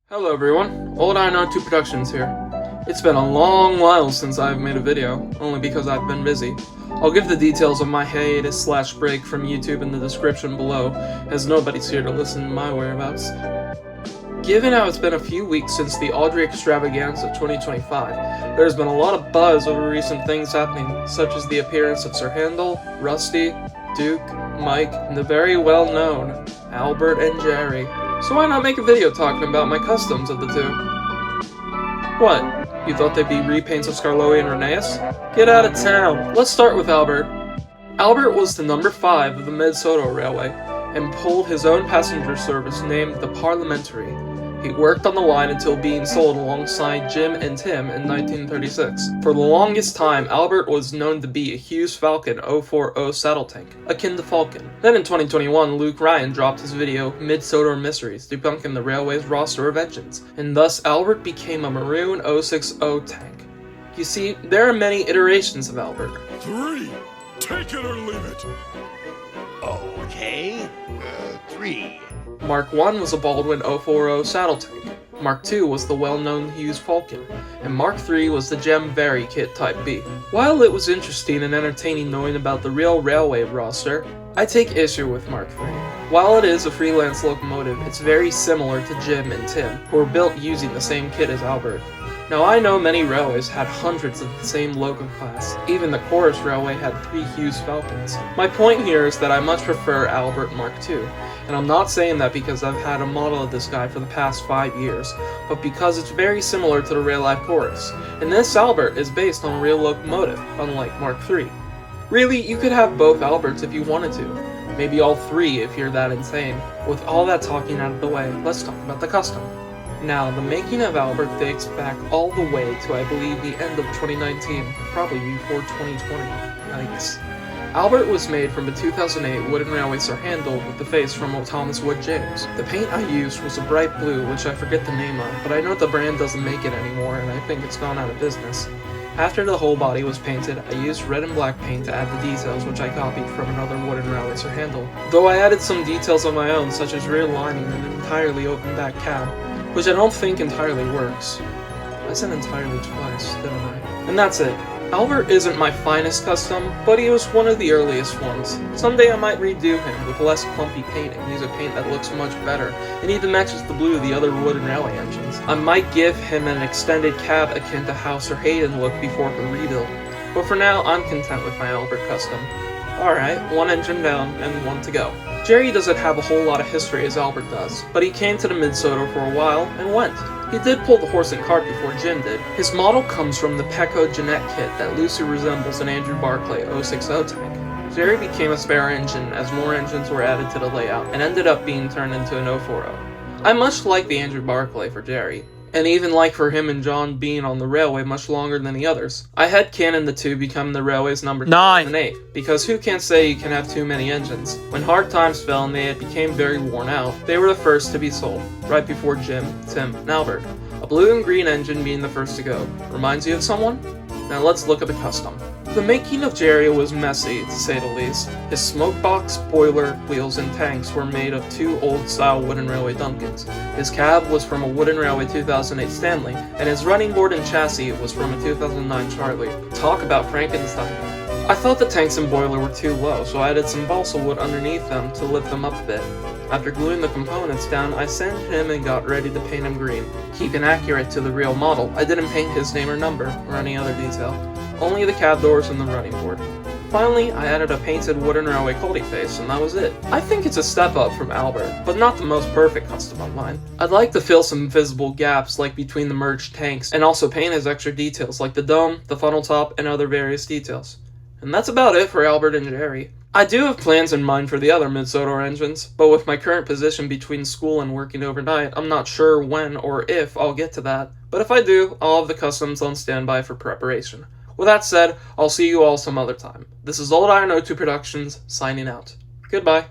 Hello everyone, OI02 Productions here. It's been a long while since I've made a video, only because I've been busy. I'll give the details of my hiatus/break from YouTube in the description below, as nobody's here to listen to my whereabouts. Given how it's been a few weeks since the Audrey Extravaganza 2025, there's been a lot of buzz over recent things happening, such as the appearance of Sir Handel, Rusty, Duke, Mike, and the very well-known Albert and Gerry. So why not make a video talking about my customs of the two? What? You thought they'd be repaints of Scarloey and Rheneas? Get out of town! Let's start with Albert. Albert was the number 5 of the Mid-Soto Railway, and pulled his own passenger service named the Parliamentary. He worked on the line until being sold alongside Jim and Tim in 1936. For the longest time, Albert was known to be a Hughes Falcon 040 saddle tank, akin to Falcon. Then in 2021, Luke Ryan dropped his video, Mid-Soto Mysteries, debunking the railway's roster of engines, and thus Albert became a maroon 060 tank. You see, there are many iterations of Albert. 3, take it or leave it. Okay, 3. Mark I was a Baldwin 040 saddle tank, Mark II was the well-known Hughes Falcon, and Mark III was the Gem Very Kit Type B. While it was interesting and entertaining knowing about the real railway roster, I take issue with Mark III. While it is a freelance locomotive, it's very similar to Jim and Tim, who were built using the same kit as Albert. Now I know many railways had hundreds of the same loco class, even the Chorus Railway had 3 Hughes Falcons. My point here is that I much prefer Albert Mark II, and I'm not saying that because I've had a model of this guy for the past 5 years, but because it's very similar to the real life Chorus, and this Albert is based on a real locomotive, unlike Mark III. Really, you could have both Alberts if you wanted to, maybe all 3 if you're that insane. With all that talking out of the way, let's talk about the custom. Now, the making of Albert dates back all the way to, I believe, the end of 2019, probably before 2020. Yikes. Albert was made from a 2008 wooden railway Sir Handel with the face from Thomas Wood James. The paint I used was a bright blue, which I forget the name of, but I know the brand doesn't make it anymore, and I think it's gone out of business. After the whole body was painted, I used red and black paint to add the details which I copied from another wooden railway Sir Handel, though I added some details of my own, such as rear lining and an entirely open back cab, which I don't think entirely works. I said entirely twice, didn't I? And that's it. Albert isn't my finest custom, but he was one of the earliest ones. Someday I might redo him with less clumpy paint and use a paint that looks much better, and even matches the blue of the other wooden railway engines. I might give him an extended cab akin to how Sir Hayden looked before her rebuild, but for now I'm content with my Albert custom. Alright, 1 engine down and 1 to go. Gerry doesn't have a whole lot of history as Albert does, but he came to the Mid-Soto for a while and went. He did pull the horse and cart before Jim did. His model comes from the Pecco Jeanette kit that loosely resembles an Andrew Barclay 060 tank. Gerry became a spare engine as more engines were added to the layout and ended up being turned into an 040. I much like the Andrew Barclay for Gerry, and even like for him and John being on the railway much longer than the others. I headcanon the two become the railway's number 9 and 8, because who can't say you can have too many engines? When hard times fell and they became very worn out, they were the first to be sold, right before Jim, Tim, and Albert. A blue and green engine being the first to go. Reminds you of someone? Now let's look at the custom. The making of Gerry was messy, to say the least. His smokebox, boiler, wheels, and tanks were made of 2 old-style wooden railway Duncans. His cab was from a wooden railway 2008 Stanley, and his running board and chassis was from a 2009 Charlie. Talk about Frankenstein. I thought the tanks and boiler were too low, so I added some balsa wood underneath them to lift them up a bit. After gluing the components down, I sanded him and got ready to paint him green. Keeping accurate to the real model, I didn't paint his name or number, or any other detail. Only the cab doors and the running board. Finally, I added a painted wooden railway Colty face, and that was it. I think it's a step up from Albert, but not the most perfect custom of mine. I'd like to fill some visible gaps like between the merged tanks, and also paint his extra details like the dome, the funnel top, and other various details. And that's about it for Albert and Gerry. I do have plans in mind for the other Mid-Soto engines, but with my current position between school and working overnight, I'm not sure when or if I'll get to that. But if I do, I'll have the customs on standby for preparation. With that said, I'll see you all some other time. This is OI02 Productions, signing out. Goodbye.